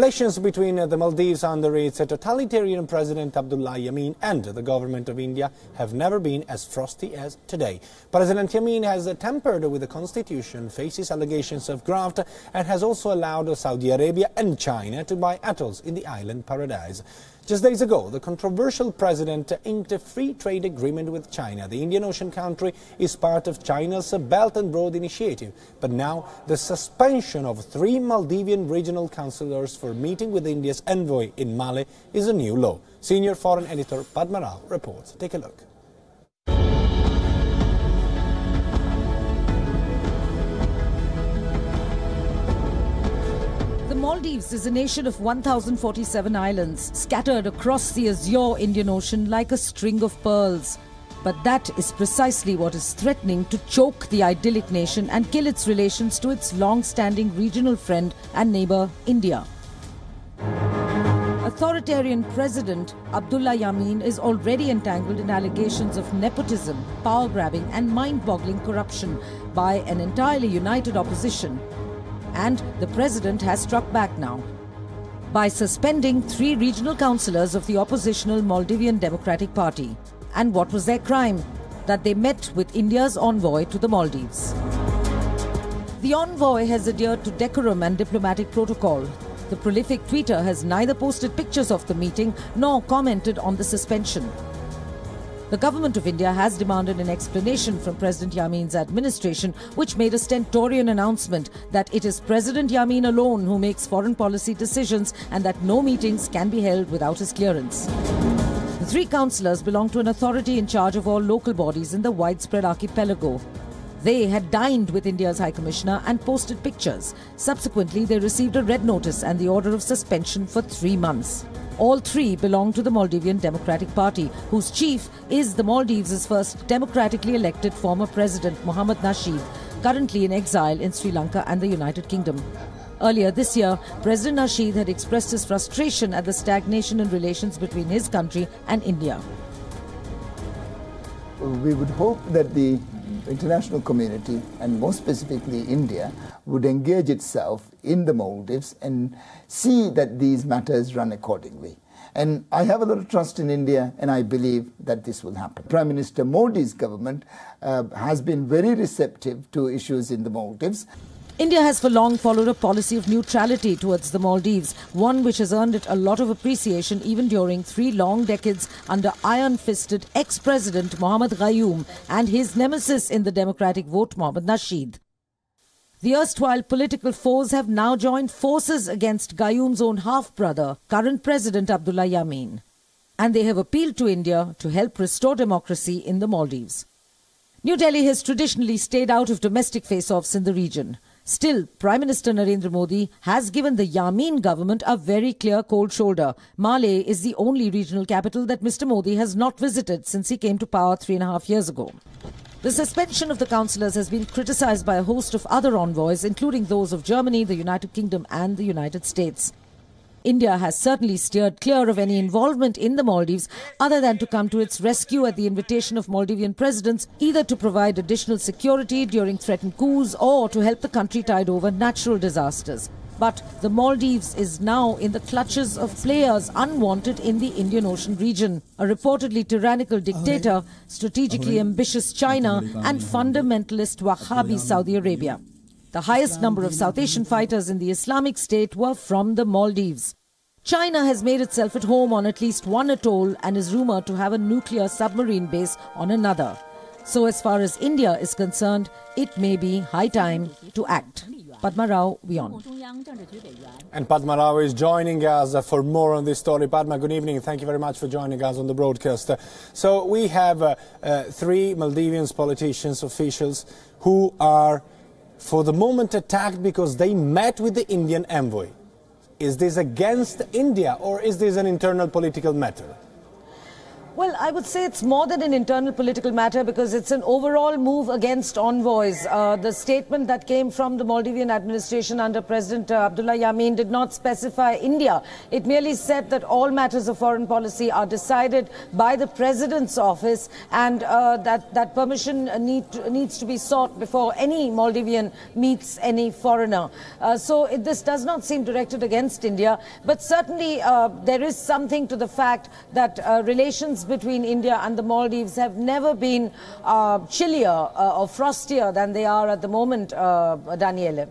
Relations between the Maldives under its totalitarian President Abdullah Yameen and the government of India have never been as frosty as today. President Yameen has tampered with the constitution, faces allegations of graft, and has also allowed Saudi Arabia and China to buy atolls in the island paradise. Just days ago, the controversial president inked a free trade agreement with China. The Indian Ocean country is part of China's Belt and Road Initiative. But now, the suspension of 3 Maldivian regional councillors for meeting with India's envoy in Male is a new law. Senior foreign editor Padma Rao reports. Take a look. Maldives is a nation of 1,047 islands, scattered across the azure Indian Ocean like a string of pearls. But that is precisely what is threatening to choke the idyllic nation and kill its relations to its long-standing regional friend and neighbour, India. Authoritarian President Abdullah Yameen is already entangled in allegations of nepotism, power-grabbing and mind-boggling corruption by an entirely united opposition. And the president has struck back now by suspending 3 regional councillors of the oppositional Maldivian Democratic Party. And what was their crime? That they met with India's envoy to the Maldives. The envoy has adhered to decorum and diplomatic protocol. The prolific tweeter has neither posted pictures of the meeting nor commented on the suspension. The government of India has demanded an explanation from President Yameen's administration, which made a stentorian announcement that it is President Yameen alone who makes foreign policy decisions and that no meetings can be held without his clearance. The 3 councillors belong to an authority in charge of all local bodies in the widespread archipelago. They had dined with India's High Commissioner and posted pictures. Subsequently, they received a red notice and the order of suspension for 3 months. All 3 belong to the Maldivian Democratic Party, whose chief is the Maldives' first democratically elected former president, Mohammad Nasheed, currently in exile in Sri Lanka and the United Kingdom. Earlier this year, President Nasheed had expressed his frustration at the stagnation in relations between his country and India. We would hope that the international community, and more specifically India, would engage itself in the Maldives and see that these matters run accordingly. And I have a lot of trust in India, and I believe that this will happen. Prime Minister Modi's government has been very receptive to issues in the Maldives. India has for long followed a policy of neutrality towards the Maldives, one which has earned it a lot of appreciation even during 3 long decades under iron-fisted ex-president Mohammad Gayoom and his nemesis in the democratic vote, Mohammad Nasheed. The erstwhile political foes have now joined forces against Gayoom's own half-brother, current President Abdullah Yameen. And they have appealed to India to help restore democracy in the Maldives. New Delhi has traditionally stayed out of domestic face-offs in the region. Still, Prime Minister Narendra Modi has given the Yameen government a very clear cold shoulder. Male is the only regional capital that Mr. Modi has not visited since he came to power 3.5 years ago. The suspension of the councillors has been criticised by a host of other envoys, including those of Germany, the United Kingdom and the United States. India has certainly steered clear of any involvement in the Maldives other than to come to its rescue at the invitation of Maldivian presidents, either to provide additional security during threatened coups or to help the country tide over natural disasters. But the Maldives is now in the clutches of players unwanted in the Indian Ocean region. A reportedly tyrannical dictator, strategically ambitious China and fundamentalist Wahhabi Saudi Arabia. The highest number of South Asian fighters in the Islamic State were from the Maldives. China has made itself at home on at least one atoll and is rumoured to have a nuclear submarine base on another. So as far as India is concerned, it may be high time to act. Padma Rao, WION. And Padma Rao is joining us for more on this story. Padma, good evening. Thank you very much for joining us on the broadcast. So we have 3 Maldivian politicians, officials, who are for the moment attacked because they met with the Indian envoy. Is this against India or is this an internal political matter? Well, I would say it's more than an internal political matter because it's an overall move against envoys. The statement that came from the Maldivian administration under President Abdullah Yameen did not specify India. It merely said that all matters of foreign policy are decided by the President's office, and that permission needs to be sought before any Maldivian meets any foreigner. This does not seem directed against India, but certainly there is something to the fact that relations between India and the Maldives have never been chillier or frostier than they are at the moment, Daniele.